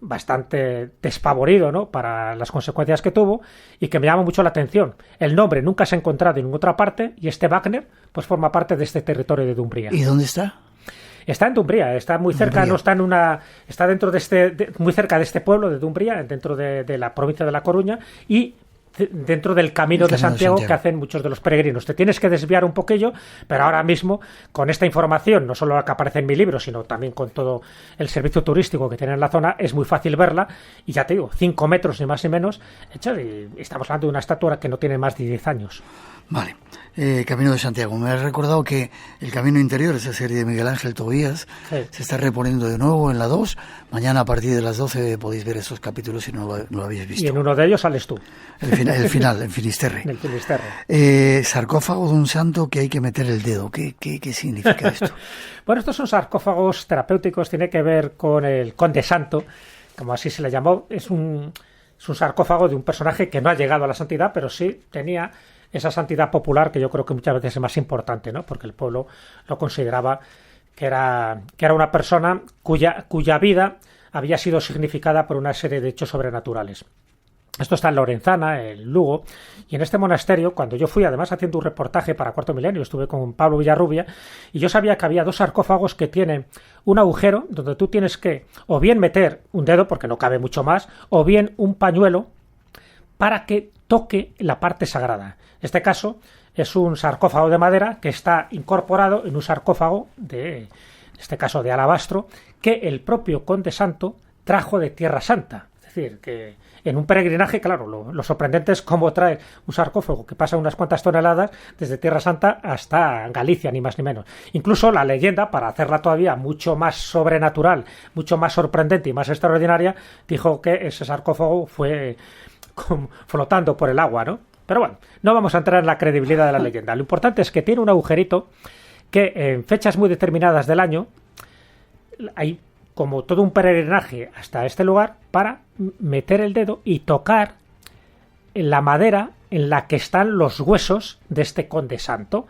bastante despavorido, ¿no?, para las consecuencias que tuvo, y que me llama mucho la atención. El nombre nunca se ha encontrado en ninguna otra parte, y este Wagner pues forma parte de este territorio de Dumbría. ¿Y dónde está? Está en Dumbría, está muy cerca, no está en está dentro de muy cerca de este pueblo de Dumbría, dentro de la provincia de La Coruña, y dentro del Camino de Santiago que hacen muchos de los peregrinos. Te tienes que desviar un poquillo, pero ahora mismo con esta información, no solo la que aparece en mi libro, sino también con todo el servicio turístico que tiene en la zona, es muy fácil verla. Y ya te digo, 5 metros ni más ni menos, y estamos hablando de una estatua que no tiene más de 10 años. Vale. Camino de Santiago. Me has recordado que el Camino Interior, esa serie de Miguel Ángel Tobías, se está reponiendo de nuevo en la 2. Mañana a partir de las 12 podéis ver esos capítulos si no lo habéis visto. Y en uno de ellos sales tú. El final, en Finisterre. En el Finisterre. Sarcófago de un santo que hay que meter el dedo. ¿Qué significa esto? Bueno, estos son sarcófagos terapéuticos, tiene que ver con el conde santo, como así se le llamó. Es un sarcófago de un personaje que no ha llegado a la santidad, pero sí tenía esa santidad popular que yo creo que muchas veces es más importante, ¿no? Porque el pueblo lo consideraba que era una persona cuya vida había sido significada por una serie de hechos sobrenaturales. Esto está en Lorenzana, en Lugo, y en este monasterio, cuando yo fui, además haciendo un reportaje para Cuarto Milenio, estuve con Pablo Villarrubia, y yo sabía que había 2 sarcófagos que tienen un agujero donde tú tienes que o bien meter un dedo, porque no cabe mucho más, o bien un pañuelo para que toque la parte sagrada. En este caso es un sarcófago de madera que está incorporado en un sarcófago en este caso de alabastro, que el propio conde santo trajo de Tierra Santa. Es decir, que en un peregrinaje, claro, lo sorprendente es cómo trae un sarcófago que pasa unas cuantas toneladas desde Tierra Santa hasta Galicia, ni más ni menos. Incluso la leyenda, para hacerla todavía mucho más sobrenatural, mucho más sorprendente y más extraordinaria, dijo que ese sarcófago fue flotando por el agua, ¿no? Pero bueno, no vamos a entrar en la credibilidad de la leyenda. Lo importante es que tiene un agujerito que en fechas muy determinadas del año hay como todo un peregrinaje hasta este lugar para meter el dedo y tocar la madera en la que están los huesos de este conde santo,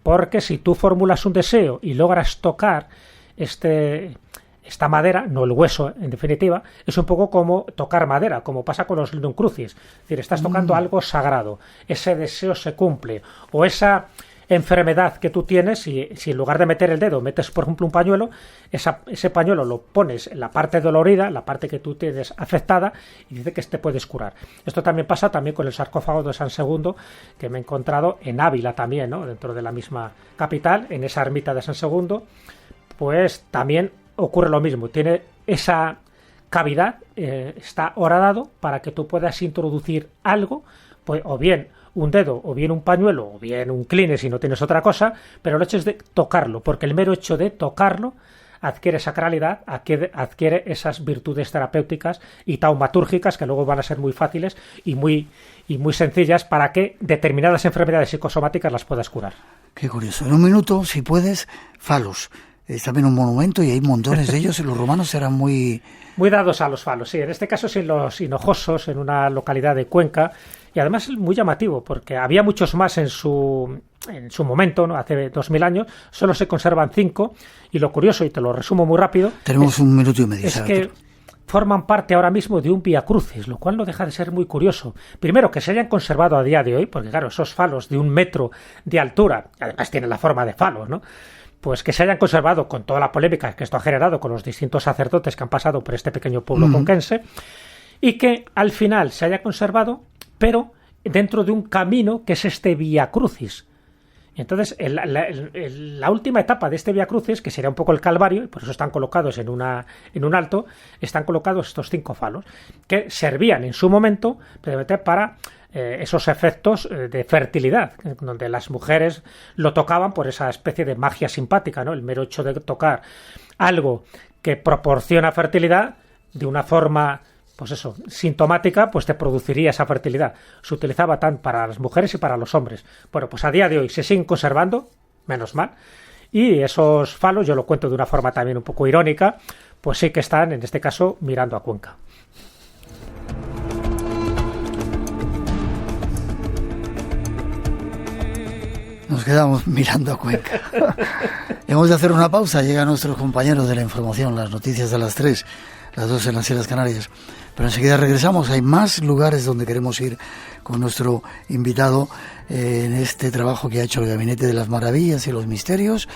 porque si tú formulas un deseo y logras tocar esta madera, no el hueso en definitiva, es un poco como tocar madera, como pasa con los Linum Crucis. Es decir, estás tocando algo sagrado, ese deseo se cumple, o esa enfermedad que tú tienes, si en lugar de meter el dedo metes, por ejemplo, un pañuelo, ese pañuelo lo pones en la parte dolorida, la parte que tú tienes afectada, y dice que te puedes curar. Esto también pasa también con el sarcófago de San Segundo, que me he encontrado en Ávila también, ¿no? Dentro de la misma capital, en esa ermita de San Segundo, pues también ocurre lo mismo. Tiene esa cavidad, está horadado para que tú puedas introducir algo, pues o bien un dedo, o bien un pañuelo, o bien un Kleenex si no tienes otra cosa, pero el hecho es de tocarlo, porque el mero hecho de tocarlo adquiere sacralidad, adquiere esas virtudes terapéuticas y taumatúrgicas que luego van a ser muy fáciles y muy sencillas para que determinadas enfermedades psicosomáticas las puedas curar. Qué curioso. En un minuto, si puedes, falos. Es también un monumento y hay montones de ellos, y los romanos eran muy dados a los falos, sí. En este caso sin los hinojosos, en una localidad de Cuenca, y además es muy llamativo, porque había muchos más en su momento, ¿no? Hace 2000 años, solo se conservan 5, y lo curioso, y te lo resumo muy rápido... Tenemos un minuto y medio. Es que forman parte ahora mismo de un Vía Crucis, lo cual no deja de ser muy curioso. Primero, que se hayan conservado a día de hoy, porque claro, esos falos de 1 metro de altura, además tienen la forma de falos, ¿no? Pues que se hayan conservado con toda la polémica que esto ha generado con los distintos sacerdotes que han pasado por este pequeño pueblo conquense, y que al final se haya conservado, pero dentro de un camino que es este Vía Crucis. Entonces, la última etapa de este Vía Crucis, que sería un poco el Calvario, y por eso están colocados en un alto, están colocados estos 5 falos, que servían en su momento para esos efectos de fertilidad, donde las mujeres lo tocaban por esa especie de magia simpática, ¿no? El mero hecho de tocar algo que proporciona fertilidad de una forma, pues eso, sintomática, pues te produciría esa fertilidad. Se utilizaba tanto para las mujeres y para los hombres. Bueno, pues a día de hoy se siguen conservando, menos mal, y esos falos, yo lo cuento de una forma también un poco irónica, pues sí que están, en este caso, mirando a Cuenca. Nos quedamos mirando a Cuenca. Hemos de hacer una pausa. Llegan nuestros compañeros de la información, las noticias de las 3, las 2 en las Islas Canarias. Pero enseguida regresamos. Hay más lugares donde queremos ir con nuestro invitado en este trabajo que ha hecho el Gabinete de las Maravillas y los Misterios,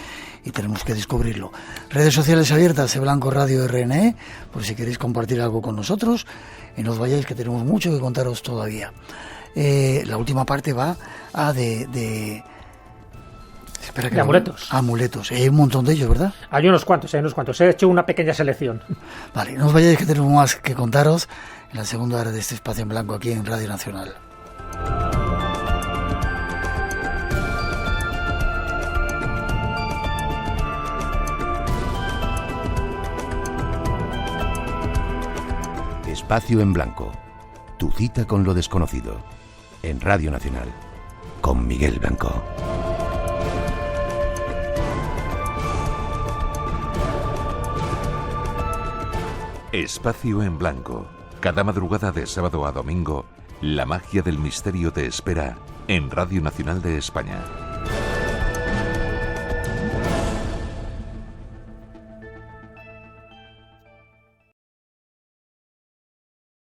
y tenemos que descubrirlo. Redes sociales abiertas, Blanco Radio RNE, por si queréis compartir algo con nosotros, y no os vayáis, que tenemos mucho que contaros todavía. La última parte va a de amuletos. Amuletos. Hay un montón de ellos, ¿verdad? Hay unos cuantos. He hecho una pequeña selección. Vale, no os vayáis, que tenemos más que contaros en la segunda hora de este Espacio en Blanco aquí en Radio Nacional. Espacio en Blanco. Tu cita con lo desconocido. En Radio Nacional. Con Miguel Blanco. Espacio en Blanco. Cada madrugada de sábado a domingo, la magia del misterio te espera en Radio Nacional de España.